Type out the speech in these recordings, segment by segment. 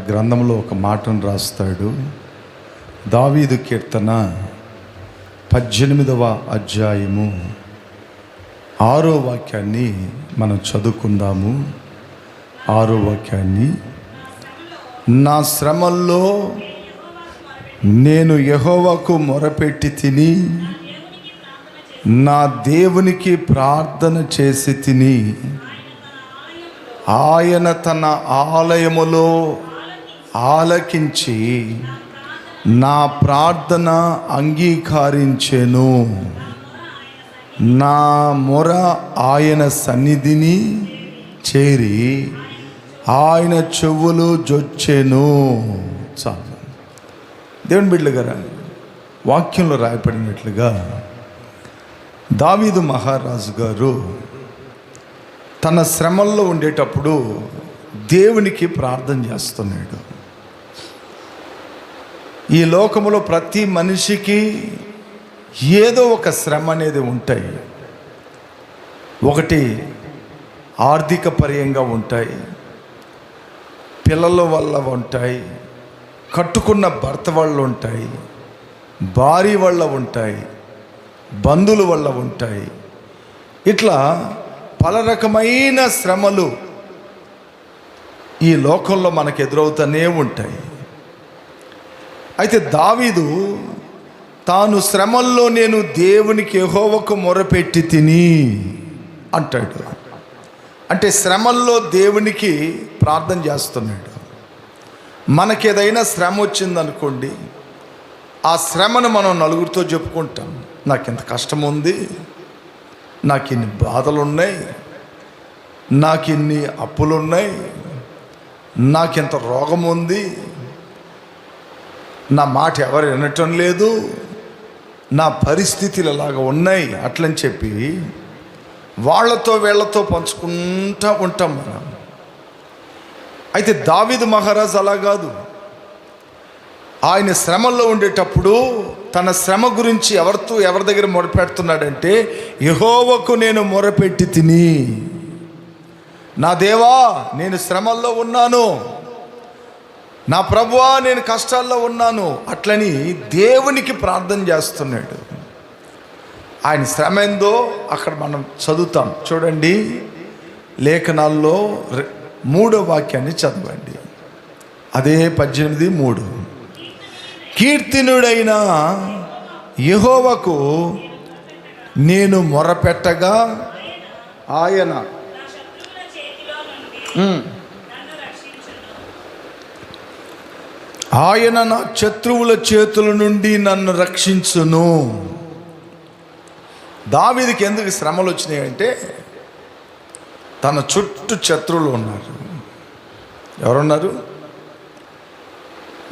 గ్రంథంలో ఒక మాటను రాస్తాడు. దావీదు కీర్తన 18వ అధ్యాయము 6వ వాక్యాన్ని మనం చదువుకుందాము. 6వ వాక్యాన్ని, నా శ్రమల్లో నేను యెహోవాకు మొరపెట్టి తిని నా దేవునికి ప్రార్థన చేసి తిని ఆయన తన ఆలయములో ఆలకించి నా ప్రార్థన అంగీకరించెను. నా మొర ఆయన సన్నిధిని చేరి ఆయన చెవులు జొచ్చెను. చాలు. దేవుని బిడ్డలుగా వాక్యంలో రాయబడినట్లుగా దావీదు మహారాజు గారు తన శ్రమల్లో ఉండేటప్పుడు దేవునికి ప్రార్థన చేస్తున్నాడు. ఈ లోకములో ప్రతి మనిషికి ఏదో ఒక శ్రమ అనేది ఉంటాయి. ఒకటి ఆర్థిక పరంగా ఉంటాయి, పిల్లల వల్ల ఉంటాయి, కట్టుకున్న భర్త వల్ల ఉంటాయి, భార్య వల్ల ఉంటాయి, బంధువుల వల్ల ఉంటాయి. ఇట్లా పల రకమైన శ్రమలు ఈ లోకంలో మనకు ఎదురవుతూనే ఉంటాయి. అయితే దావీదు తాను శ్రమల్లో నేను దేవునికి యెహోవాకు మొరపెట్టి తిని అంటాడు. అంటే శ్రమల్లో దేవునికి ప్రార్థన చేస్తున్నాడు. మనకేదైనా శ్రమ వచ్చిందనుకోండి, ఆ శ్రమను మనం నలుగురితో చెప్పుకుంటాం. నాకు ఇంత కష్టం ఉంది, నాకు ఇన్ని బాధలు ఉన్నాయి, నాకు ఇన్ని అప్పులు ఉన్నాయి, నాకింత రోగం ఉంది, నా మాట ఎవరు వినటం లేదు, నా పరిస్థితులు ఇలాగ ఉన్నాయి అట్లని చెప్పి వాళ్ళతో వీళ్ళతో పంచుకుంటూ ఉంటాం మనం. అయితే దావీదు మహారాజు అలా కాదు. ఆయన శ్రమల్లో ఉండేటప్పుడు తన శ్రమ గురించి ఎవరి దగ్గర మొరపెడుతున్నాడంటే, యెహోవాకు నేను మొరపెట్టి తిని, నా దేవా నేను శ్రమల్లో ఉన్నాను, నా ప్రభువా నేను కష్టాల్లో ఉన్నాను అట్లని దేవునికి ప్రార్థన చేస్తున్నాడు. ఆయన శ్రమ ఏందో అక్కడ మనం చదువుతాం. చూడండి, లేఖనాల్లో 3వ వాక్యాన్ని చదవండి. అదే 18:3, కీర్తినుడైన యెహోవాకు నేను మొరపెట్టగా ఆయన నా శత్రువుల చేతుల నుండి నన్ను రక్షించును. దావీదుకి ఎందుకు శ్రమలు వచ్చినాయంటే, తన చుట్టూ శత్రువులు ఉన్నారు. ఎవరున్నారు?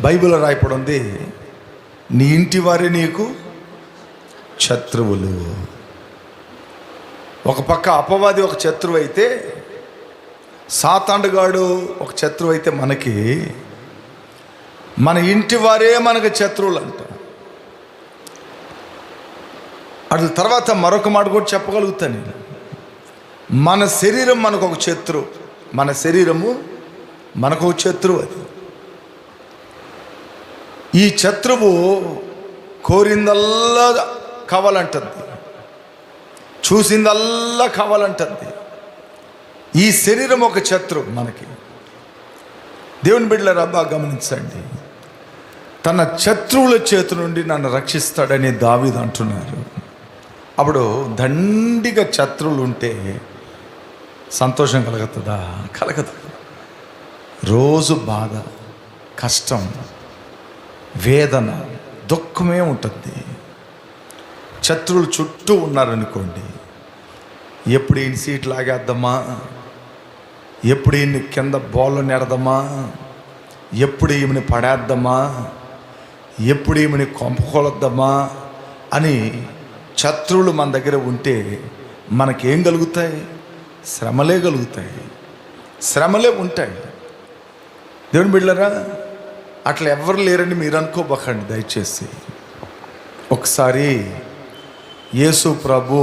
బైబిల్ రాయబడి ఉంది, నీ ఇంటి వారే నీకు శత్రువులు. ఒక పక్క అపవాది ఒక శత్రువు అయితే, సాతాండుగాడు ఒక శత్రువు అయితే, మన ఇంటి వారే మనకు శత్రువులు అంట. అట్ల తర్వాత మరొక మాట కూడా చెప్పగలుగుతాను నేను. మన శరీరం మనకు ఒక శత్రువు, మన శరీరము మనకు ఒక శత్రువు. అది ఈ శత్రువు కోరిందల్లా కావాలంటుంది, చూసిందల్లా కావాలంటుంది. ఈ శరీరం ఒక శత్రువు మనకి. దేవుని బిడ్డలారా బాగా గమనించండి, తన శత్రువుల చేతి నుండి నన్ను రక్షిస్తాడని దావీదు అంటున్నారు. అప్పుడు దండిగా శత్రువులు ఉంటే సంతోషం కలుగుతుందా? కలగదు. రోజు బాధ, కష్టం, వేదన, దుఃఖమే ఉంటుంది. శత్రువులు చుట్టూ ఉన్నారనుకోండి, ఎప్పుడు ఈయన సీట్ లాగేద్దామా, ఎప్పుడు ఈయన్ని కింద బోళ్ళు నెడదామా, ఎప్పుడు ఈమెని పడేద్దామా, ఎప్పుడు ఈమెని కొంపకొలద్దామా అని శత్రువులు మన దగ్గర ఉంటే మనకేం కలుగుతాయి? శ్రమలే కలుగుతాయి, శ్రమలే ఉంటాయి. దేవుని బిడ్డలారా, అట్లా ఎవరు లేరని మీరు అనుకోబకండి దయచేసి. ఒకసారి యేసు ప్రభు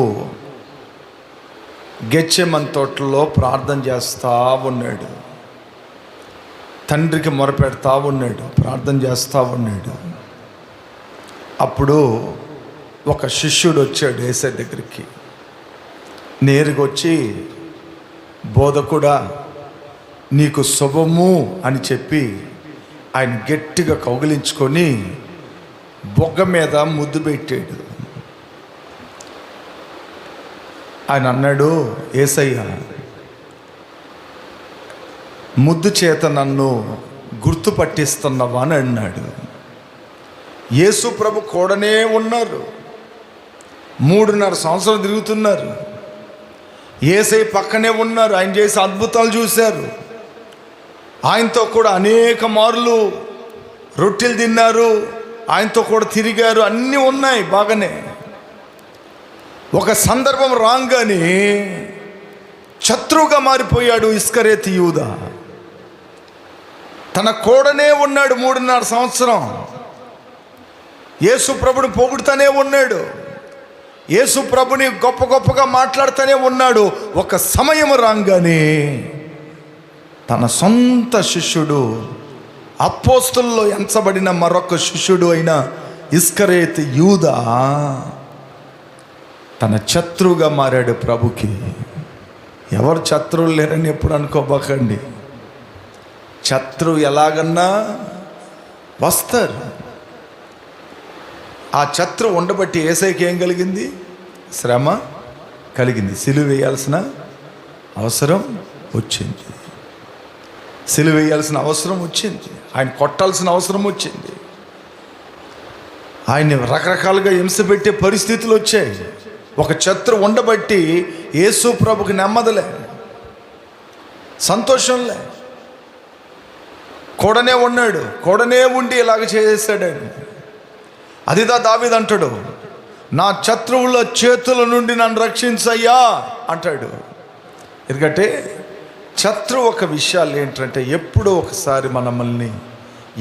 గెత్సేమని తోటలో ప్రార్థన చేస్తూ ఉన్నాడు. తండ్రికి మొరపెడతా ఉన్నాడు, ప్రార్థన చేస్తూ ఉన్నాడు. అప్పుడు ఒక శిష్యుడు వచ్చాడు యేసయ్య దగ్గరికి. నేరుగా వచ్చి, బోధకుడా నీకు శుభము అని చెప్పి ఆయన గట్టిగా కౌగిలించుకొని బొగ్గ మీద ముద్దు పెట్టాడు. ఆయన అన్నాడు, యేసయ్య ముద్దు చేత నన్ను గుర్తుపట్టిస్తున్నావా అని అన్నాడు. యేసు ప్రభు కూడానే ఉన్నారు, 3.5 సంవత్సరాలు తిరుగుతున్నారు. యేసయ్య పక్కనే ఉన్నారు, ఆయన చేసే అద్భుతాలు చూశారు. ఆయనతో కూడా అనేక మార్లు రొట్టెలు తిన్నారు, ఆయనతో కూడా తిరిగారు, అన్నీ ఉన్నాయి బాగానే. ఒక సందర్భం రాగానే శత్రువుగా మారిపోయాడు ఇస్కరేతు యూదా. తన కూడనే ఉన్నాడు 3.5 సంవత్సరం. యేసు ప్రభుని పొగుడుతూనే ఉన్నాడు, యేసు ప్రభుని గొప్ప గొప్పగా మాట్లాడుతూనే ఉన్నాడు. ఒక సమయం రాగానే తన సొంత శిష్యుడు, అపోస్తలుల్లో ఎంచబడిన మరొక శిష్యుడు అయిన ఇస్కరేతు యూదా తన శత్రువుగా మారాడు ప్రభుకి. ఎవరు శత్రువులు లేరని ఎప్పుడు అనుకోబాకండి. శత్రువు ఎలాగన్నా వస్తారు. ఆ శత్రువు ఉండబట్టి యేసయ్యకి ఏం కలిగింది? శ్రమ కలిగింది. సిలువ వేయాల్సిన అవసరం వచ్చింది, సిలువ వేయాల్సిన అవసరం వచ్చింది, ఆయన కొట్టాల్సిన అవసరం వచ్చింది, ఆయన్ని రకరకాలుగా హింస పెట్టే పరిస్థితులు వచ్చాయి. ఒక శత్రువు ఉండబట్టి యేసు ప్రభుకి నెమ్మదిలే, సంతోషంలే. కూడనే ఉన్నాడు, కూడనే ఉండి ఇలాగ చేసేసాడు. అదిదా దావీదు అంటాడు, నా శత్రువుల చేతుల నుండి నన్ను రక్షించయ్యా అంటాడు. ఎందుకంటే శత్రువు ఒక విషయాలు ఏంటంటే ఎప్పుడో ఒకసారి మనల్ని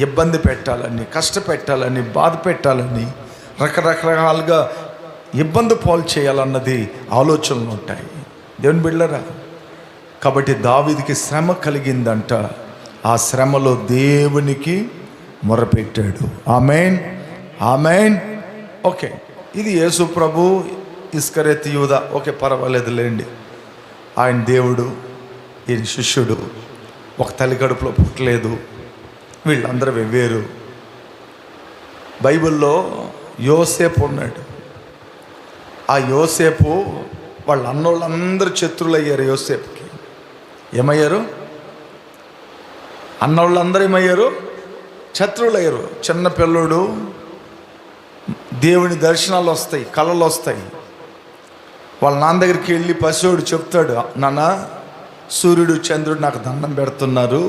ఇబ్బంది పెట్టాలని, కష్టపెట్టాలని, బాధ పెట్టాలని, రకరకాలుగా ఇబ్బంది పాలు చేయాలన్నది ఆలోచనలు ఉంటాయి దేవుని బిడ్డలారా. కాబట్టి దావీదుకి శ్రమ కలిగిందంట. ఆ శ్రమలో దేవునికి మొరపెట్టాడు. ఆమేన్, ఆమేన్. ఓకే, ఇది యేసు ప్రభు, ఇస్కరేతు యూదా. ఓకే, పర్వాలేదులేండి. ఆయన దేవుడు, ఈయన శిష్యుడు. ఒక తల్లి కడుపులో పుట్టలేదు, వీళ్ళందరూ వేరు. బైబిల్లో యోసేపు ఉన్నాడు. ఆ యోసేపు వాళ్ళ అన్నోళ్ళందరూ శత్రువులు అయ్యారు యోసేపుకి. ఏమయ్యారు? అన్నోళ్ళందరూ ఏమయ్యారు? శత్రువులు అయ్యారు. చిన్న పిల్లోడు, దేవుని దర్శనాలు వస్తాయి, కళలు వస్తాయి. వాళ్ళ నాన్న దగ్గరికి వెళ్ళి పసివాడు చెప్తాడు, నాన్న సూర్యుడు చంద్రుడు నాకు దండం పెడుతున్నారు,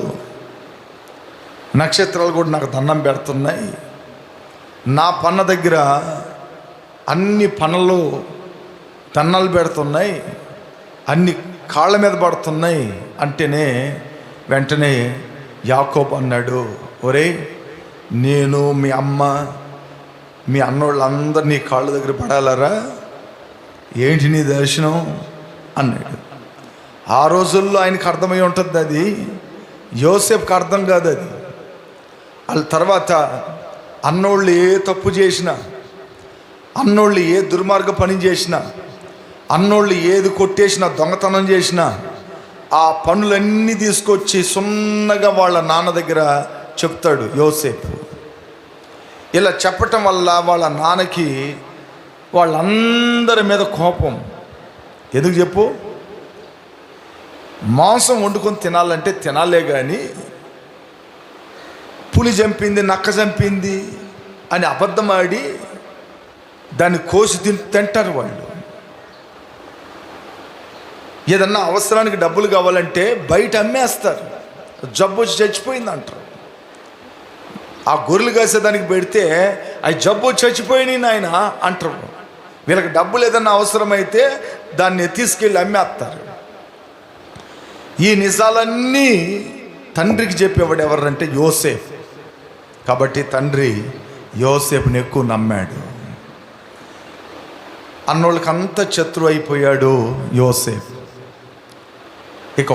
నక్షత్రాలు కూడా నాకు దండం పెడుతున్నాయి, నా పన్న దగ్గర అన్ని పనులు దన్నాలు పెడుతున్నాయి, అన్ని కాళ్ళ మీద పడుతున్నాయి అంటేనే వెంటనే యాకోబు అన్నాడు, ఒరేయ్ నేను మీ అమ్మ మీ అన్నోళ్ళందరూ నీ కాళ్ళ దగ్గర పడాలరా, ఏంటి నీ దర్శనం అన్నాడు. ఆ రోజుల్లో ఆయనకు అర్థమై ఉంటుంది, అది యోసేపుకి అర్థం కాదు. అది వాళ్ళ తర్వాత అన్నోళ్ళు ఏ తప్పు చేసినా, అన్నోళ్ళు ఏ దుర్మార్గ పని చేసినా, అన్నోళ్ళు ఏది కొట్టేసినా, దొంగతనం చేసినా, ఆ పనులన్నీ తీసుకొచ్చి సున్నగా వాళ్ళ నాన్న దగ్గర చెప్తాడు యోసేపు. ఇలా చెప్పటం వల్ల వాళ్ళ నాన్నకి వాళ్ళందరి మీద కోపం. ఎందుకు చెప్పు? మాంసం వండుకొని తినాలంటే తినాలే కానీ పులి చంపింది, నక్క చంపింది అని అబద్ధం ఆడి దాన్ని కోసి తింటారు వాళ్ళు. ఏదన్నా అవసరానికి డబ్బులు కావాలంటే బయట అమ్మేస్తారు, జబ్బు వచ్చి చచ్చిపోయింది అంటారు. ఆ గొర్రెలు కాసేదానికి పెడితే అవి జబ్బు చచ్చిపోయినాయి నాయన అంటారు. వీళ్ళకి డబ్బులు ఏదన్నా అవసరమైతే దాన్ని తీసుకెళ్ళి అమ్మేస్తారు. ఈ నిజాలన్నీ తండ్రికి చెప్పేవాడు ఎవరంటే యోసేపు. కాబట్టి తండ్రి యోసేపుని ఎక్కువ నమ్మాడు. అన్నోళ్ళకి అంత శత్రువు అయిపోయాడు యోసేపు.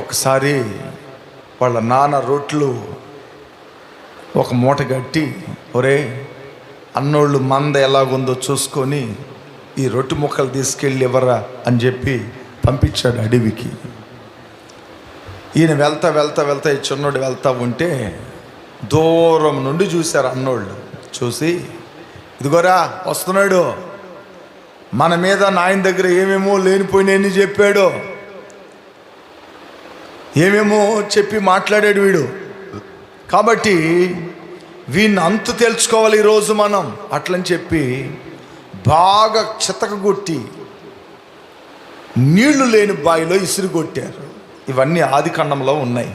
ఒక్కసారి వాళ్ళ నాన్న రొట్లు ఒక మూట కట్టి, ఒరే అన్నోళ్ళు మంద ఎలాగుందో చూసుకొని ఈ రొట్టె ముక్కలు తీసుకెళ్ళి ఇవ్వరా అని చెప్పి పంపించాడు అడవికి. ఈయన వెళ్తా వెళ్తా వెళ్తా ఈ చిన్నోడు వెళ్తా ఉంటే దూరం నుండి చూశారు అన్నోళ్ళు. చూసి, ఇదిగోరా వస్తున్నాడు, మన మీద నాయన దగ్గర ఏమేమో లేనిపోయినాయని చెప్పాడు, ఏమేమో చెప్పి మాట్లాడాడు వీడు, కాబట్టి వీడిని అంతు తెలుసుకోవాలి ఈరోజు మనం అట్లని చెప్పి బాగా చితకగొట్టి నీళ్లు లేని బావిలో ఇసురుకొట్టారు. ఇవన్నీ ఆదికాండంలో ఉన్నాయి.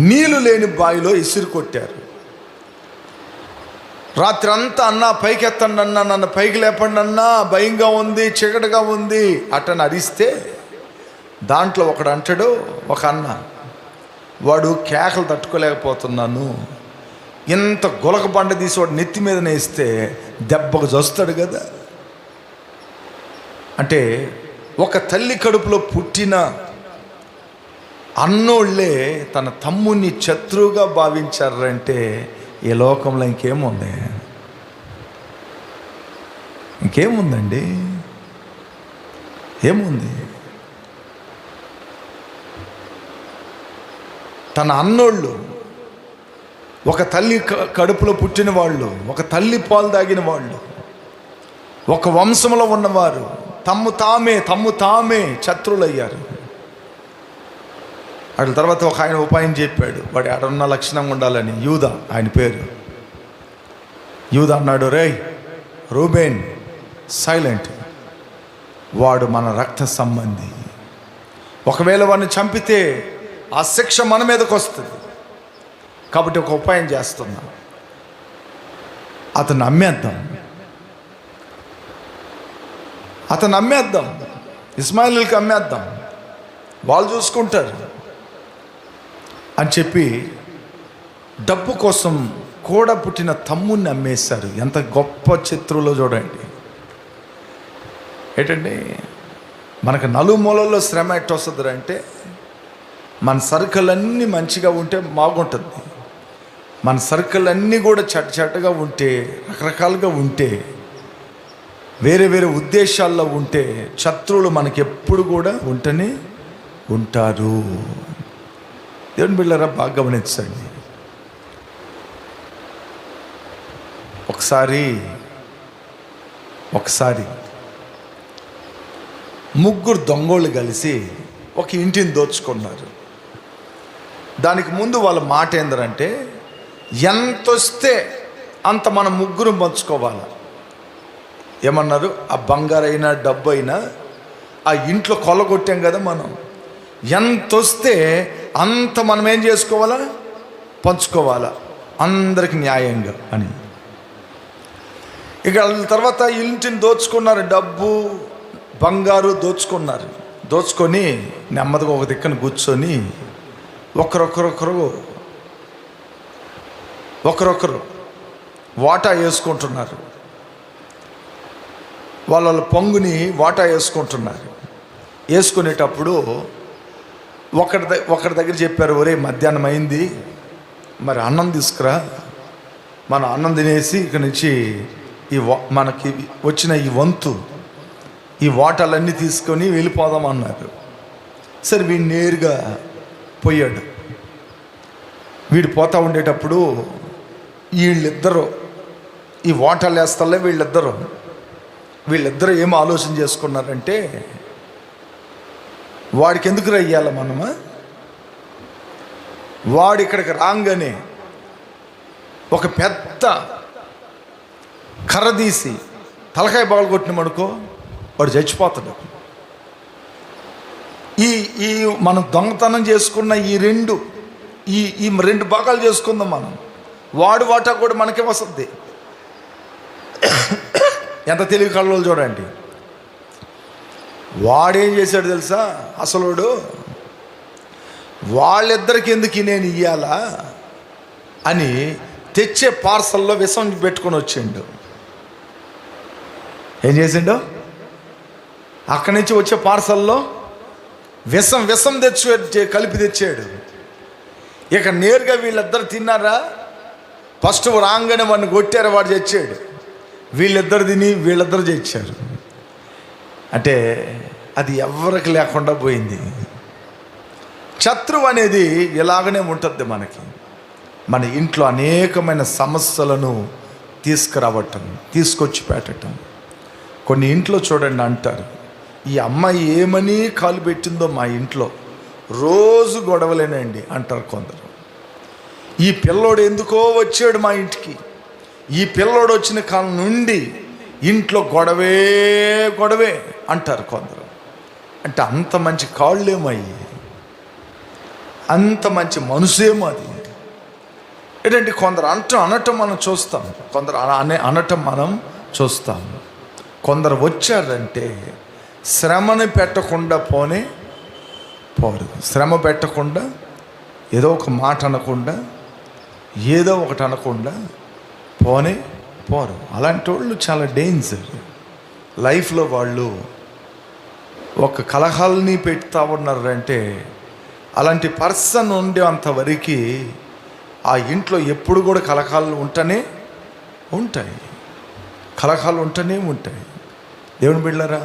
నీళ్లు లేని బావిలో ఇసురు కొట్టారు. రాత్రి అంతా అన్నా పైకి ఎత్తండి అన్నా, నన్ను పైకి లేపండి అన్నా, భయంగా ఉంది, చీకటిగా ఉంది అట్టని అరిస్తే దాంట్లో ఒకడు అంటాడు, ఒక అన్న, వాడు కేకలు తట్టుకోలేకపోతున్నాను, ఇంత గులక బండ తీసి వాడు నెత్తి మీద నేస్తే దెబ్బకు జొస్తాడు కదా. అంటే ఒక తల్లి కడుపులో పుట్టిన అన్నోళ్ళే తన తమ్ముని శత్రువుగా భావించారంటే ఈ లోకంలో ఇంకేముంది? ఇంకేముందండి? ఏముంది? తన అన్నోళ్ళు, ఒక తల్లి కడుపులో పుట్టిన వాళ్ళు, ఒక తల్లి పాలు తాగిన వాళ్ళు, ఒక వంశంలో ఉన్నవారు తమ్ము తామే శత్రువులయ్యారు. అట్ల తర్వాత ఒక ఆయన ఉపాయం చెప్పాడు, వాడు ఆడున్న లక్షణంగా ఉండాలని. యూదా ఆయన పేరు. యూదా అన్నాడు, రేయ్ రూబేన్ సైలెంట్, వాడు మన రక్త సంబంధి, ఒకవేళ వాడిని చంపితే ఆ శిక్ష మన మీదకి వస్తుంది, కాబట్టి ఒక ఉపాయం చేస్తున్నా, అతను అమ్మేద్దాం, ఇస్మాయిల్కి అమ్మేద్దాం, వాళ్ళు చూసుకుంటారు అని చెప్పి డబ్బు కోసం కూడా పుట్టిన తమ్ముడిని అమ్మేశారు. ఎంత గొప్ప శత్రువులో చూడండి. ఏంటండి మనకు నలుమూలల్లో శ్రమ ఎట్టొస్తుంది అంటే, మన సరుకులన్నీ మంచిగా ఉంటే బాగుంటుంది, మన సరుకులన్నీ కూడా చెట్టగా ఉంటే, రకరకాలుగా ఉంటే, వేరే వేరే ఉద్దేశాల్లో ఉంటే శత్రువులు మనకి ఎప్పుడు కూడా ఉంటూనే ఉంటారు. దేవుని బిడ్డలారా బాగా గమనించండి. ఒకసారి ముగ్గురు దొంగోళ్ళు కలిసి ఒక ఇంటిని దోచుకున్నారు. దానికి ముందు వాళ్ళ మాట ఏంటంటే, ఎంత వస్తే అంత మనం ముగ్గురు పంచుకోవాలి. ఏమన్నారు? ఆ బంగారైనా డబ్బు అయినా ఆ ఇంట్లో కొల్లగొట్టాం కదా మనం, ఎంత వస్తే అంత మనం ఏం చేసుకోవాలా? పంచుకోవాలా, అందరికి న్యాయంగా అని. ఇక తర్వాత ఇంటిని దోచుకున్నారు, డబ్బు బంగారు దోచుకున్నారు. దోచుకొని నెమ్మదిగా ఒక దిక్కన కూర్చొని ఒకరొకరు వాటా వేసుకుంటున్నారు. వాళ్ళ పొంగుని వాటా వేసుకుంటున్నారు. వేసుకునేటప్పుడు ఒకరి దగ్గర చెప్పారు, ఒరే మధ్యాహ్నం అయింది, మరి అన్నం తీసుకురా, మనం అన్నం తినేసి ఇక్కడి నుంచి మనకి వచ్చిన ఈ వంతు, ఈ వాటాలన్నీ తీసుకొని వెళ్ళిపోదాం అన్నారు. సరే వీడు నేరుగా పోయాడు. వీడు పోతా ఉండేటప్పుడు వీళ్ళిద్దరూ ఈ వాటాలు వేస్తాలే, వీళ్ళిద్దరూ ఏం ఆలోచన చేసుకున్నారంటే, వాడికి ఎందుకు రయ్యాల మనమా, వాడు ఇక్కడికి రాగానే ఒక పెద్ద కర్ర తీసి తలకాయ బాగా కొట్టినామనుకో, వాడు చచ్చిపోతాడు. ఈ మనం దొంగతనం చేసుకున్న ఈ రెండు భాగాలు చేసుకుందాం మనం, వాడు వాటా కూడా మనకే వస్తుంది. ఎంత తెలివి కళ్ళలో చూడండి. వాడేం చేశాడు తెలుసా? అసలుడు వాళ్ళిద్దరికి ఎందుకు నేను ఇయ్యాలా అని తెచ్చే పార్సల్లో విషం పెట్టుకొని వచ్చిండు. ఏం చేసిండు? అక్కడి నుంచి వచ్చే పార్సల్లో విషం కలిపి తెచ్చాడు. ఇక నేరుగా వీళ్ళిద్దరు తిన్నారా, ఫస్ట్ రాగానే వాడిని కొట్టారు, వాడు చచ్చాడు. వీళ్ళిద్దరు తిని వీళ్ళిద్దరు చచ్చారు. అంటే అది ఎవరికి లేకుండా పోయింది. శత్రువు అనేది ఇలాగనే ఉంటుంది మనకి. మన ఇంట్లో అనేకమైన సమస్యలను తీసుకొచ్చి పెట్టడం. కొన్ని ఇంట్లో చూడండి అంటారు, ఈ అమ్మాయి ఏమని కాలు పెట్టిందో మా ఇంట్లో, రోజు గొడవలేనండి అంటారు కొందరు. ఈ పిల్లోడు ఎందుకో వచ్చాడు మా ఇంటికి, ఈ పిల్లోడు వచ్చిన కాలం నుండి ఇంట్లో గొడవే అంటారు కొందరు. అంటే అంత మంచి కాళ్ళేమయ్యి, అంత మంచి మనసేమో అది. ఏంటంటే కొందరు అనటం మనం చూస్తాం, కొందరు అనటం మనం చూస్తాం. కొందరు వచ్చారంటే శ్రమని పెట్టకుండా పోరు. శ్రమ పెట్టకుండా, ఏదో ఒక మాట అనకుండా, ఏదో ఒకటి అనకుండా పోరు. అలాంటి వాళ్ళు చాలా డేంజర్. లైఫ్లో వాళ్ళు ఒక కలహాలని పెడతా ఉన్నారంటే, అలాంటి పర్సన్ ఉండే అంతవరకు ఆ ఇంట్లో ఎప్పుడు కూడా కలహాలు ఉంటూనే ఉంటాయి. దేవుని బిడ్డలారా,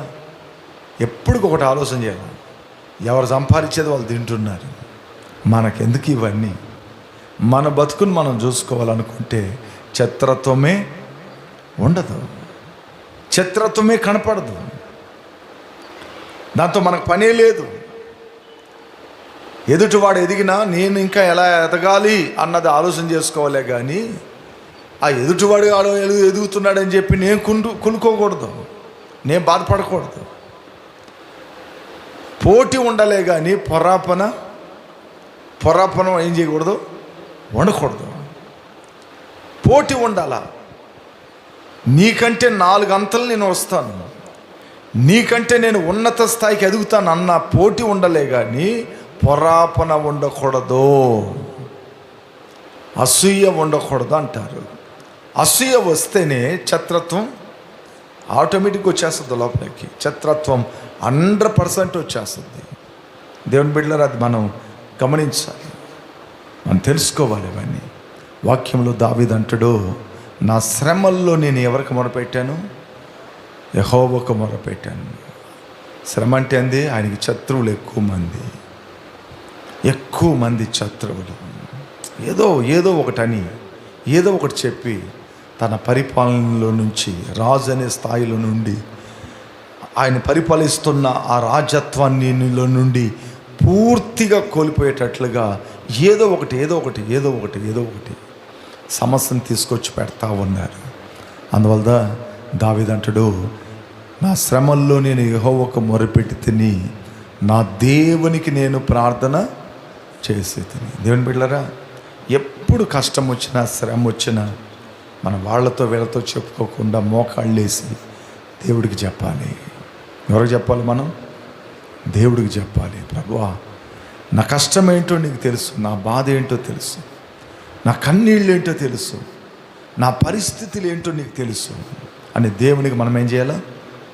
ఎప్పటికొకటి ఆలోచన చేయాలి. ఎవరు సంపాదించేది వాళ్ళు తింటున్నారు, మనకెందుకు ఇవన్నీ? మన బతుకుని మనం చూసుకోవాలనుకుంటే చిత్రత్వమే ఉండదు, చిత్రత్వమే కనపడదు, దాంతో మనకు పనే లేదు. ఎదుటివాడు ఎదిగినా నేను ఇంకా ఎలా ఎదగాలి అన్నది ఆలోచన చేసుకోవాలే కానీ ఆ ఎదుటివాడు ఎదుగుతున్నాడని చెప్పి నేను కునుకోకూడదు, నేను బాధపడకూడదు. పోటీ ఉండలే కానీ పొరాపన ఏం చేయకూడదు, ఉండకూడదు. పోటీ ఉండాలా. నీకంటే 4 అంతలు నేను వస్తాను, నీకంటే నేను ఉన్నత స్థాయికి ఎదుగుతాను అన్న పోటీ ఉండలే కానీ పొరాపన ఉండకూడదు, అసూయ ఉండకూడదు అంటారు. అసూయ వస్తేనే శత్రుత్వం ఆటోమేటిక్గా వచ్చేస్తుంది లోపలికి. శత్రుత్వం 100% వచ్చేస్తుంది. దేవుని బిడ్డలారా, అది మనం గమనించాలి, మనం తెలుసుకోవాలి. ఇవన్నీ వాక్యంలో దావీదు అంటాడు, నా శ్రమల్లో నేను ఎవరికి మొరపెట్టాను? యెహోవాకు మొరపెట్టాను. శ్రమ అంటే అంది ఆయనకి శత్రువులు ఎక్కువ మంది శత్రువులు. ఏదో ఒకటని, ఏదో ఒకటి చెప్పి తన పరిపాలనలో నుంచి, రాజు అనే స్థాయిలో నుండి, ఆయన పరిపాలిస్తున్న ఆ రాజత్వాన్నిలో నుండి పూర్తిగా కోల్పోయేటట్లుగా ఏదో ఒకటి సమస్యను తీసుకొచ్చి పెడతా ఉన్నారు. అందువల్ల దావీదు అంటాడు, నా శ్రమల్లో నేను యెహోవాకు మొరపెట్టి తిని నా దేవునికి నేను ప్రార్థన చేసి తిని. దేవుని బిడ్డలారా, ఎప్పుడు కష్టం వచ్చినా శ్రమ వచ్చినా మన వాళ్ళతో వీళ్ళతో చెప్పుకోకుండా మోకాళ్ళేసి దేవుడికి చెప్పాలి. ఎవరికి చెప్పాలి? మనం దేవుడికి చెప్పాలి. ప్రభువా, నా కష్టం ఏంటో నీకు తెలుసు, నా బాధ ఏంటో తెలుసు, నా కన్నీళ్ళు ఏంటో తెలుసు, నా పరిస్థితులు ఏంటో నీకు తెలుసు అని దేవునికి మనం ఏం చేయాలా?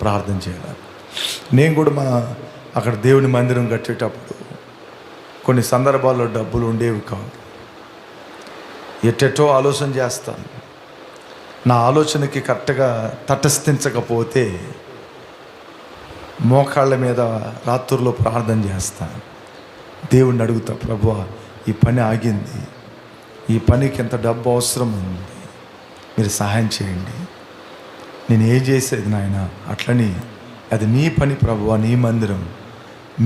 ప్రార్థన చేయాలి. నేను కూడా అక్కడ దేవుని మందిరం కట్టేటప్పుడు కొన్ని సందర్భాల్లో డబ్బులు ఉండేవి కావు. ఎట్టెట్టో ఆలోచన చేస్తాను. నా ఆలోచనకి కరెక్ట్గా తటస్థించకపోతే మోకాళ్ళ మీద రాత్రుల్లో ప్రార్థన చేస్తాను. దేవుణ్ణి అడుగుతా, ప్రభువా, ఈ పని ఆగింది, ఈ పనికి ఎంత డబ్బు అవసరం ఉంది, మీరు సహాయం చేయండి. నేను ఏం చేసేది నాయన? అట్లని అది నీ పని ప్రభువా, నీ మందిరం,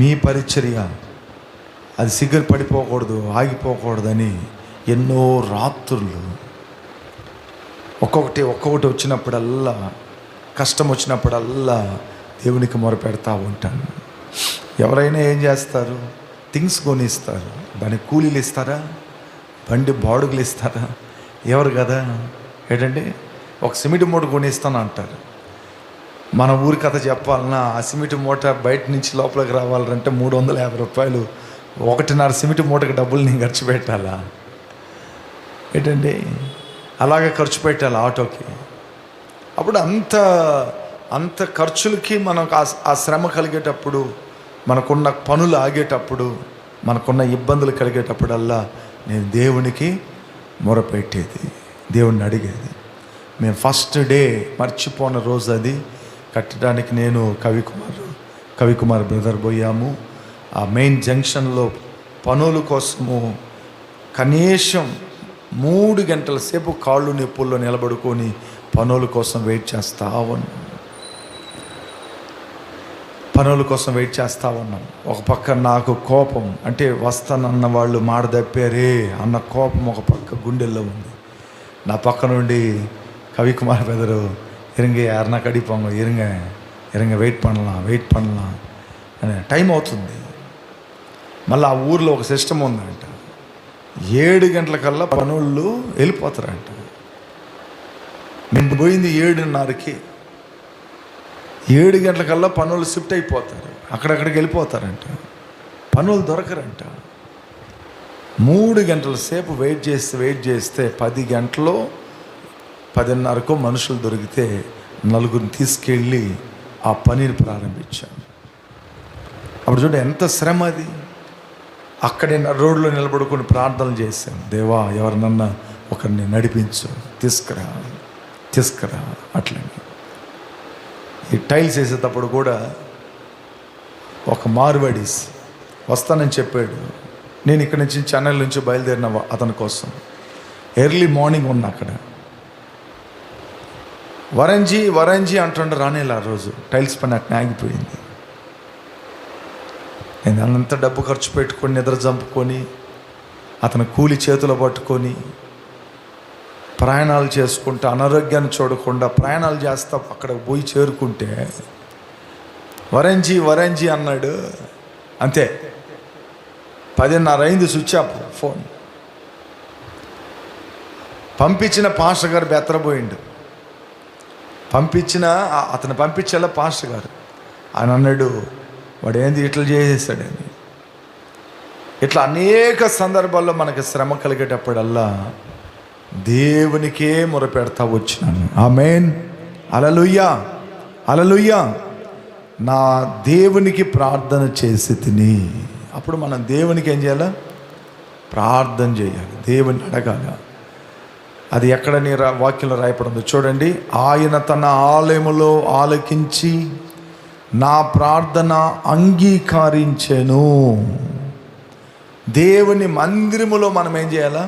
మీ పరిచర్య, అది సిగ్గురు పడిపోకూడదు, ఆగిపోకూడదని ఎన్నో రాత్రులు ఒక్కొక్కటి వచ్చినప్పుడల్లా, కష్టం వచ్చినప్పుడల్లా దేవునికి మొరపెడతా ఉంటాను. ఎవరైనా ఏం చేస్తారు? థింగ్స్ కొనిస్తారు. దానికి కూలీలు ఇస్తారా? బండి బాడుగులు ఇస్తారా? ఎవరు కదా. ఏంటంటే ఒక సిమెంట్ మూట కొనిస్తాను అంటారు. మన ఊరి కథ చెప్పాలన్నా ఆ సిమెంట్ మూట బయట నుంచి లోపలికి రావాలంటే 350 రూపాయలు, 1.5 సిమెంట్ మూటకి డబ్బులు నేను ఖర్చు పెట్టాలా? ఏంటండి అలాగే ఖర్చు పెట్టాలి ఆటోకి. అప్పుడు అంత ఖర్చులకి మనకు ఆ శ్రమ కలిగేటప్పుడు, మనకున్న పనులు ఆగేటప్పుడు, మనకున్న ఇబ్బందులు కలిగేటప్పుడల్లా నేను దేవునికి మొరపెట్టేది. దేవుణ్ణి అడిగేది. మేము ఫస్ట్ డే మర్చిపోయిన రోజు అది కట్టడానికి నేను కవికుమార్ బ్రదర్ పోయాము. ఆ మెయిన్ జంక్షన్లో పనుల కోసము కనీసం 3 గంటల సేపు కాళ్ళు నొప్పుల్లో నిలబడుకొని పనుల కోసం వెయిట్ చేస్తూ ఉన్నాం. ఒక పక్క నాకు కోపం, అంటే వస్తానన్న వాళ్ళు మాట తప్పారే అన్న కోపం ఒక పక్క గుండెల్లో ఉంది. నా పక్క నుండి కవికుమార్ బ్రదరు ఇరుంగ యారన్నా కడిపోంగ ఇరుంగ వెయిట్ பண்ணலாம் అని టైం అవుతుంది. మళ్ళీ ఆ ఊర్లో ఒక సిస్టమ్ ఉందంట, 7 గంటలకల్లా పనులు వెళ్ళిపోతారంట. మేము పోయింది 7:30కి. 7 గంటలకల్లా పనులు షిఫ్ట్ అయిపోతారు, అక్కడక్కడికి వెళ్ళిపోతారంట, పనులు దొరకరంట. 3 గంటల సేపు వెయిట్ చేస్తే 10 గంటలో 10:30కో మనుషులు దొరికితే 4 తీసుకెళ్ళి ఆ పనిని ప్రారంభించాను. అప్పుడు చూడండి ఎంత శ్రమ అది. అక్కడే రోడ్లో నిలబడుకొని ప్రార్థనలు చేశాను, దేవా ఎవరినన్నా ఒకరిని నడిపించు, తీసుకురా అట్లని. ఈ టైల్స్ వేసేటప్పుడు కూడా ఒక మార్వాడీస్ వస్తానని చెప్పాడు. నేను ఇక్కడి నుంచి చెన్నై నుంచి బయలుదేరిన అతని కోసం ఎర్లీ మార్నింగ్ ఉన్నా అక్కడ. వరంజీ అంటుండే రానేలా ఆ రోజు టైల్స్ పని అట్నే ఆగిపోయింది. నేను అంత డబ్బు ఖర్చు పెట్టుకొని నిద్ర చంపుకొని అతను కూలి చేతిలో పట్టుకొని ప్రయాణాలు చేసుకుంటూ అనారోగ్యాన్ని చూడకుండా ప్రయాణాలు చేస్తా అక్కడ పోయి చేరుకుంటే వరంజీ అన్నాడు. అంతే 10:30 అయింది, స్విచ్ ఆఫ్ ఫోన్. పంపించిన పాస్టర్ గారు బెత్తరపోయిండు. అతను పంపించేలా పాస్టర్ గారు ఆయన అన్నాడు, వాడు ఏంది ఇట్లా చేసేసాడని. ఇట్లా అనేక సందర్భాల్లో మనకి శ్రమ కలిగేటప్పుడల్లా దేవునికే మొరపెడతా వచ్చినాను. ఆమేన్, హల్లెలూయా. నా దేవునికి ప్రార్థన చేసి తిని. అప్పుడు మనం దేవునికి ఏం చేయాలి? ప్రార్థన చేయాలి, దేవుని అడగాల. అది ఎక్కడ నీ వాక్యంలో రాయపడిందో చూడండి. ఆయన తన ఆలయములో ఆలకించి నా ప్రార్థన అంగీకరించెను. దేవుని మందిరములో మనం ఏం చేయాలా?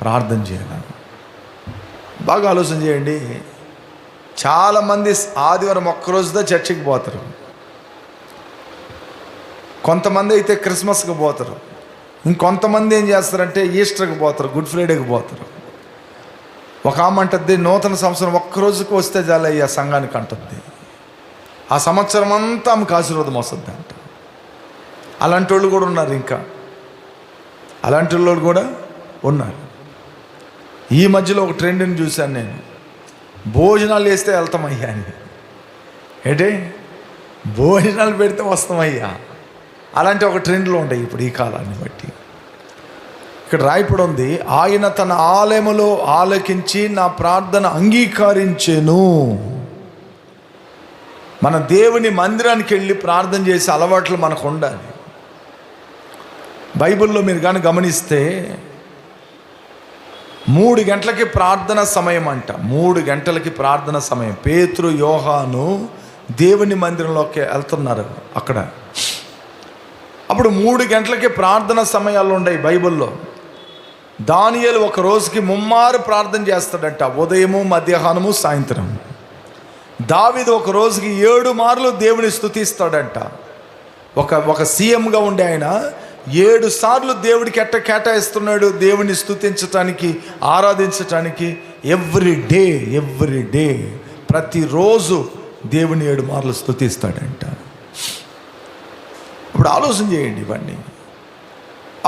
ప్రార్థన చేయాలి. బాగా ఆలోచన చేయండి. చాలామంది ఆదివారం ఒక్కరోజుతో చర్చికి పోతారు, కొంతమంది అయితే క్రిస్మస్కి పోతారు, ఇంకొంతమంది ఏం చేస్తారంటే ఈస్టర్కి పోతారు, గుడ్ ఫ్రైడేకి పోతారు. ఒక ఆమె అంటుంది, నూతన సంవత్సరం ఒక్కరోజుకి వస్తే చాలయ్యా సంఘానికి అంటుంది. ఆ సంవత్సరం అంతా ఆమెకు ఆశీర్వాదం వస్తుంది అంట. అలాంటి వాళ్ళు కూడా ఉన్నారు, ఇంకా అలాంటి వాళ్ళు కూడా ఉన్నారు. ఈ మధ్యలో ఒక ట్రెండ్ని చూశాను నేను, భోజనాలు వేస్తే వెళ్తామయ్యా అని. ఏంటి భోజనాలు పెడితే వస్తామయ్యా, అలాంటి ఒక ట్రెండ్లో ఉంటాయి ఇప్పుడు ఈ కాలాన్ని బట్టి. ఇక్కడ రాయపడి ఉంది, ఆయన తన ఆలయములో ఆలకించి నా ప్రార్థన అంగీకరించెను. మన దేవుని మందిరానికి వెళ్ళి ప్రార్థన చేసే అలవాట్లు మనకు ఉండాలి. బైబిల్లో మీరు కానీ గమనిస్తే 3 గంటలకి ప్రార్థన సమయం అంట. 3 గంటలకి ప్రార్థన సమయం. పేతురు యోహాను దేవుని మందిరంలోకి వెళ్తున్నారు అక్కడ. అప్పుడు 3 గంటలకి ప్రార్థన సమయాలు ఉన్నాయి బైబిల్లో. దానియేలు ఒక రోజుకి 3 మారు ప్రార్థన చేస్తాడంట, ఉదయము, మధ్యాహ్నము, సాయంత్రం. దావీదు ఒక రోజుకి 7 మార్లు దేవుని స్తుతిస్తాడంట. ఒక సీఎంగా ఉండే ఆయన 7 సార్లు దేవుడికి కేటాయిస్తున్నాడు దేవుని స్తుతించటానికి, ఆరాధించటానికి. ఎవ్రీ డే ప్రతిరోజు దేవుని 7 మార్లు స్తుతిస్తాడంట. ఇప్పుడు ఆలోచన చేయండి ఇవన్నీ.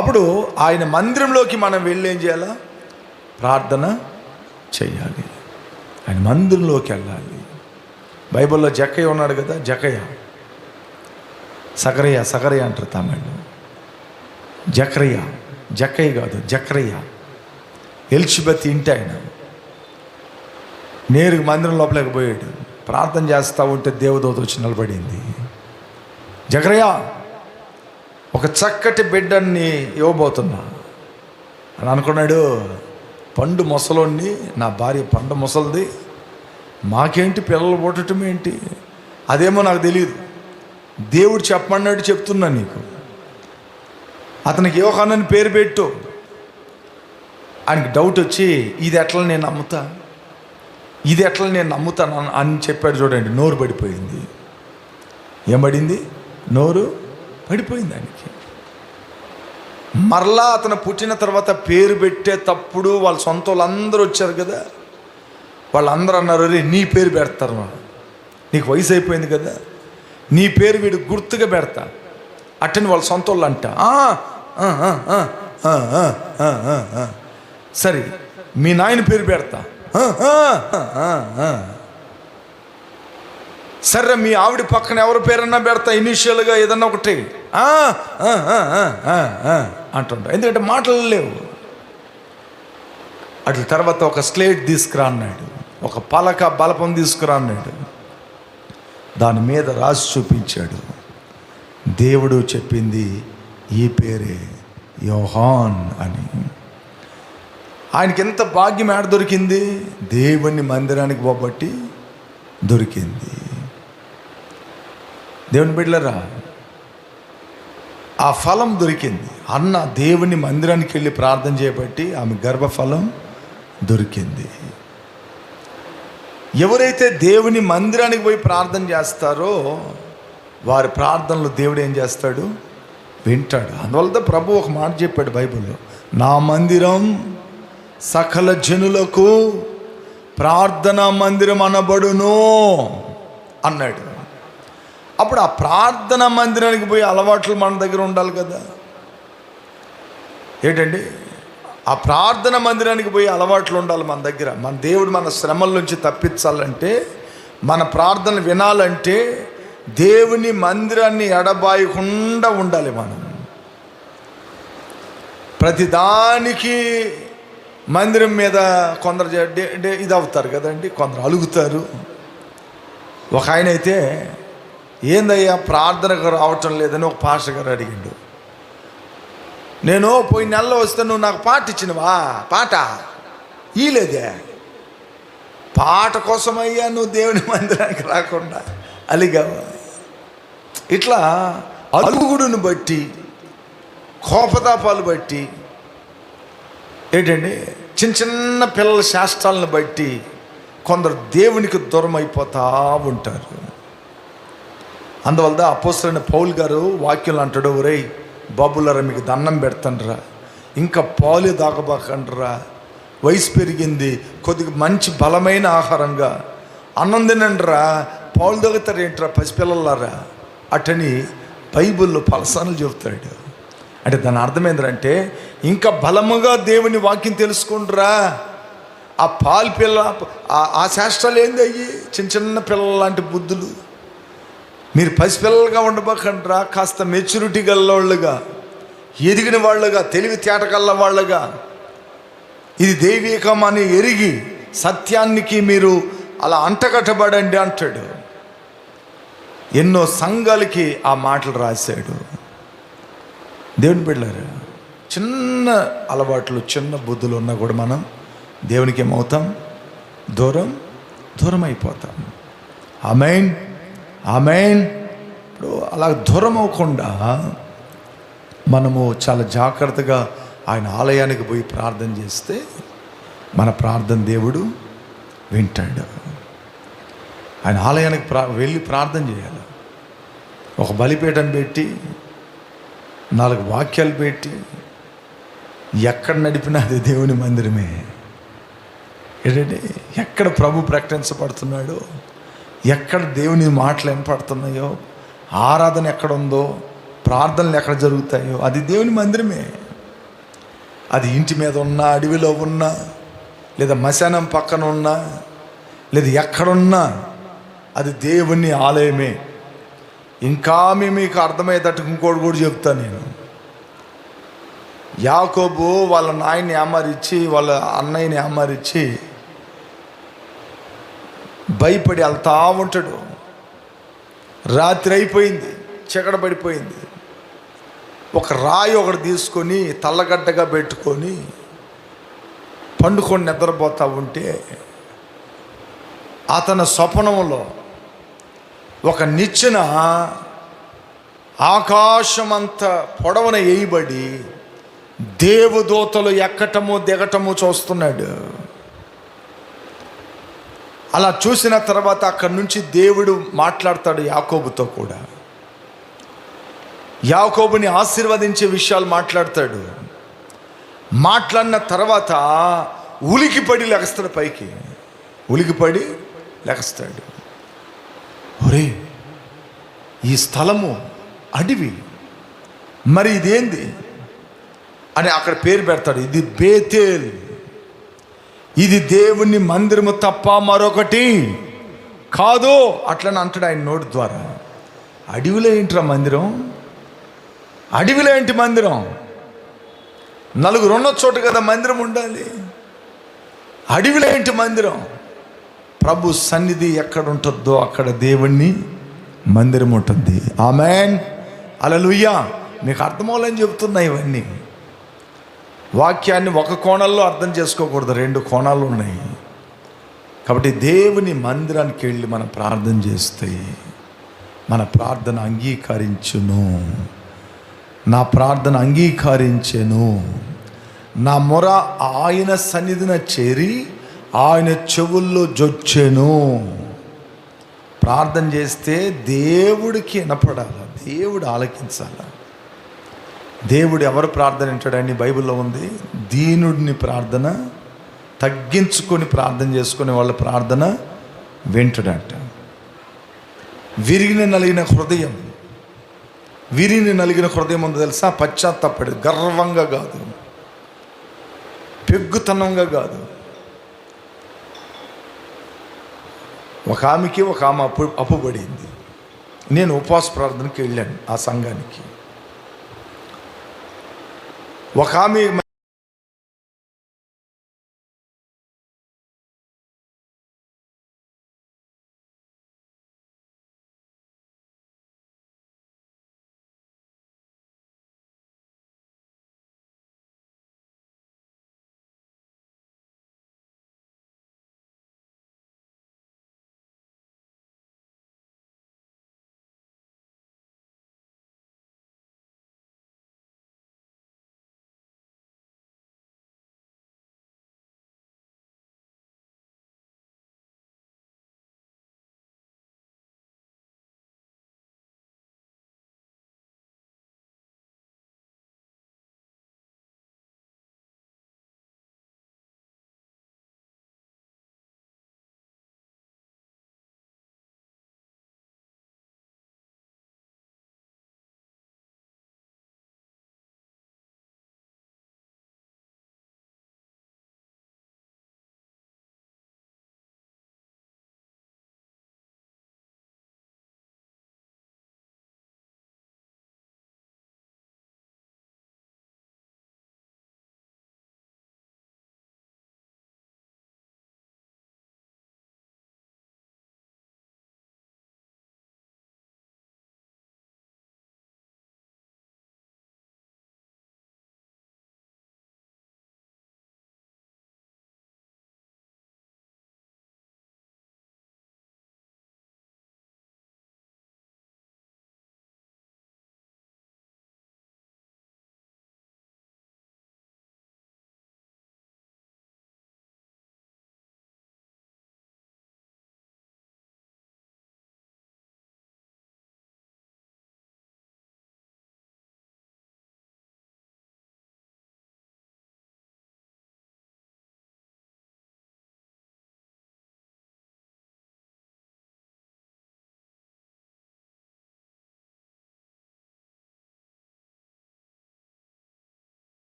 అప్పుడు ఆయన మందిరంలోకి మనం వెళ్ళి ఏం చేయాలా? ప్రార్థన చేయాలి, ఆయన మందిరంలోకి వెళ్ళాలి. బైబిల్లో జక్కయ్య ఉన్నాడు కదా, సకరయ్య అంటారు తమిళ్. జక్కయ్య కాదు, జక్రయ్య. ఎలిజబెత్ ఇంటి ఆయన నేరుగా మందిరం లోపలికి పోయాడు. ప్రార్థన చేస్తూ ఉంటే దేవదూత వచ్చి నిలబడింది. జక్రయ్య, ఒక చక్కటి బిడ్డని ఇవ్వబోతున్నా అని అనుకున్నాడు. పండు మొసలోని, నా భార్య పండు మొసలిది, మాకేంటి పిల్లలు పుట్టడం ఏంటి? అదేమో నాకు తెలియదు. దేవుడు చెప్పమన్నాడు, చెప్తున్నా నీకు. అతనికి యోహానని పేరు పెట్టు. ఆయనకి డౌట్ వచ్చి ఇది ఎట్లా నేను నమ్ముతా, ఇది ఎట్లా నేను నమ్ముతాను అని చెప్పాడు. చూడండి, నోరు పడిపోయింది. ఏం పడింది? నోరు పడిపోయింది ఆయనకి. మరలా అతను పుట్టిన తర్వాత పేరు పెట్టేటప్పుడు వాళ్ళ సొంత వాళ్ళందరూ వచ్చారు కదా, వాళ్ళందరూ అన్నారు, రే నీ పేరు పెడతారు, నీకు వయసు అయిపోయింది కదా, నీ పేరు వీడు గుర్తుగా పెడతా అట్టని వాళ్ళ సొంత వాళ్ళు అంట. సరే మీ నాయన పేరు పెడతా. సరే మీ ఆవిడ పక్కన ఎవరి పేరన్నా పెడతా, ఇనిషియల్గా ఏదన్నా ఒకటి అంటుంటా, ఎందుకంటే మాటలు లేవు. అట్ల తర్వాత ఒక స్లేట్ తీసుకురా అన్నాడు, ఒక పలక బలపం తీసుకురా అన్నాడు. దాని మీద రాసి చూపించాడు. దేవుడు చెప్పింది ఈ పేరే, యోహాన్ అని. ఆయనకి ఎంత భాగ్యం ఏడ దొరికింది? దేవుని మందిరానికి పోబట్టి దొరికింది. దేవుని బిడ్డలారా, ఆ ఫలం దొరికింది. అన్న దేవుని మందిరానికి వెళ్ళి ప్రార్థన చేయబట్టి ఆమె గర్భఫలం దొరికింది. ఎవరైతే దేవుని మందిరానికి పోయి ప్రార్థన చేస్తారో వారి ప్రార్థనలు దేవుడు ఏం చేస్తాడు? వింటాడు. అందువల్ల ప్రభు ఒక మాట చెప్పాడు బైబిల్లో, నా మందిరం సకల జనులకు ప్రార్థనా మందిరం అనబడును అన్నాడు. అప్పుడు ఆ ప్రార్థనా మందిరానికి పోయి అలవాట్లు మన దగ్గర ఉండాలి కదా. ఏంటండి? ఆ ప్రార్థన మందిరానికి పోయి అలవాట్లు ఉండాలి మన దగ్గర. మన దేవుడు మన శ్రమల నుంచి తప్పించాలంటే, మన ప్రార్థన వినాలంటే దేవుని మందిరాన్ని ఎడబాయకుండా ఉండాలి. మనం ప్రతిదానికి మందిరం మీద కొందరు ఇది అవుతారు కదండి, కొందరు అలుగుతారు. ఒక ఆయన అయితే, ఏందయ్యా ప్రార్థనకు రావటం లేదని ఒక పాస్టర్ గారు అడిగిండు. నేను పోయిన నెలలో వస్తే నువ్వు నాకు పాట ఇచ్చినవా? పాట ఈలేదే. పాట కోసమయ్యా నువ్వు దేవుని మందిరానికి రాకుండా అలిగావా? ఇట్లా అలుగుడును బట్టి, కోపతాపాలు బట్టి, ఏంటండి చిన్న చిన్న పిల్లల శాస్త్రాలను బట్టి కొందరు దేవునికి దూరం అయిపోతూ ఉంటారు. అందువల్ల అపోస్తలుడైన పౌలు గారు వాక్యంలో అంటాడు, ఒరేయ్ బాబులరా మీకు దండం పెడతాండ్రా, ఇంకా పాలు దాగబాకండ్రా, వయసు పెరిగింది, కొద్దిగా మంచి బలమైన ఆహారంగా అన్నం తినండిరా, పాలు తాగుతారేంట్రా పసిపిల్లలారా అటని బైబిల్లో పలసానులు చెబుతాడు. అంటే దాని అర్థం ఏంటంటే, ఇంకా బలముగా దేవుని వాక్యం తెలుసుకుండ్రా. ఆ పాలు పిల్ల ఆ శాస్త్రాలు ఏంది అయ్యి చిన్న చిన్న పిల్లల లాంటి బుద్ధులు, మీరు పసిపిల్లలుగా ఉండబోకండ్రా, కాస్త మెచ్యూరిటీ గల్లవాళ్ళుగా, ఎదిగిన వాళ్ళుగా, తెలివి తేటగల్ల వాళ్ళుగా, ఇది దైవికం అని ఎరిగి సత్యానికి మీరు అలా అంటగట్టబడండి అంటాడు. ఎన్నో సంఘాలకి ఆ మాటలు రాశాడు. దేవుని బిడ్డలారా, చిన్న అలవాట్లు, చిన్న బుద్ధులు ఉన్నా కూడా మనం దేవునికి ఏమవుతాం? దూరం అయిపోతాం. ఆమేన్, ఆమేన్. ఇప్పుడు అలా దూరం అవ్వకుండా మనము చాలా జాగ్రత్తగా ఆయన ఆలయానికి పోయి ప్రార్థన చేస్తే మన ప్రార్థన దేవుడు వింటాడు. ఆయన ఆలయానికి వెళ్ళి ప్రార్థన చేయాలి. ఒక బలిపీఠం పెట్టి 4 వాక్యాలు పెట్టి ఎక్కడ నడిపినా అది దేవుని మందిరమే. ఏంటంటే ఎక్కడ ప్రభు ప్రకటించబడుతున్నాడో, ఎక్కడ దేవుని మాటలు వినపడుతున్నాయో, ఆరాధన ఎక్కడ ఉందో, ప్రార్థనలు ఎక్కడ జరుగుతాయో అది దేవుని మందిరమే. అది ఇంటి మీద ఉన్నా, అడవిలో ఉన్నా, లేదా మశానం పక్కన ఉన్నా, లేదా ఎక్కడున్నా అది దేవుని ఆలయమే. ఇంకా మీకు అర్థమయ్యేటట్టు ఇంకోటి కూడా చెప్తాను నేను. యాకోబు వాళ్ళ నాయన్ని ఏమారిచ్చి, వాళ్ళ అన్నయ్యని ఏమారిచ్చి భయపడి వెళ్తా ఉంటాడు. రాత్రి అయిపోయింది, చీకటి పడిపోయింది. ఒక రాయి ఒకటి తీసుకొని తల్లగడ్డగా పెట్టుకొని పండుకొని నిద్రపోతూ ఉంటే అతని స్వప్నంలో ఒక నిచ్చెన ఆకాశమంత పొడవున వేయబడి దేవదూతలు ఎక్కటము దిగటము చూస్తున్నాడు. అలా చూసిన తర్వాత అక్కడి నుంచి దేవుడు మాట్లాడతాడు యాకోబుతో కూడా. యాకోబుని ఆశీర్వదించే విషయాలు మాట్లాడతాడు. మాట్లాడిన తర్వాత ఉలికిపడి లెగస్తాడు, పైకి ఉలికిపడి లెగస్తాడు. ఒరే, ఈ స్థలము అడవి, మరి ఇదేంది అని అక్కడ పేరు పెడతాడు. ఇది బేతేల్, ఇది దేవుని మందిరము తప్ప మరొకటి కాదు అట్లని అంటాడు ఆయన నోటి ద్వారా. అడవిలో ఏంట్రా మందిరం? అడవిలో ఏంటి మందిరం? నలుగురు ఉన్న చోట కదా మందిరం ఉండాలి. అడవిలో ఏంటి మందిరం? ప్రభు సన్నిధి ఎక్కడ ఉంటుందో అక్కడ దేవుని మందిరం ఉంటుంది. ఆమేన్, హల్లెలూయా. మీకు అర్థమవులని చెప్తున్నా. ఇవన్నీ వాక్యాన్ని ఒక కోణంలో అర్థం చేసుకోకూడదు, రెండు కోణాలు ఉన్నాయి. కాబట్టి దేవుని మందిరానికి వెళ్ళి మనం ప్రార్థన చేస్తే మన ప్రార్థన అంగీకరించును. నా ప్రార్థన అంగీకరించెను, నా మొర ఆయన సన్నిధిన చేరి ఆయన చెవుల్లో జొచ్చెను. ప్రార్థన చేస్తే దేవుడికి వినపడాలి, దేవుడు ఆలకించాలి. దేవుడు ఎవరు ప్రార్థన వింటాడని బైబిల్లో ఉంది. దీనుడిని ప్రార్థన, తగ్గించుకొని ప్రార్థన చేసుకునే వాళ్ళ ప్రార్థన వింటాడంట. విరిగిన నలిగిన హృదయం, విరిగిన నలిగిన హృదయం ఉందో తెలుసా? పశ్చాత్తాపడి, గర్వంగా కాదు, పెగ్గుతనంగా కాదు. ఒక ఆమెకి ఒక ఆమె అప్పుబడింది. నేను ఉపవాస ప్రార్థనకి వెళ్ళాను ఆ సంఘానికి. ఒక ఆమె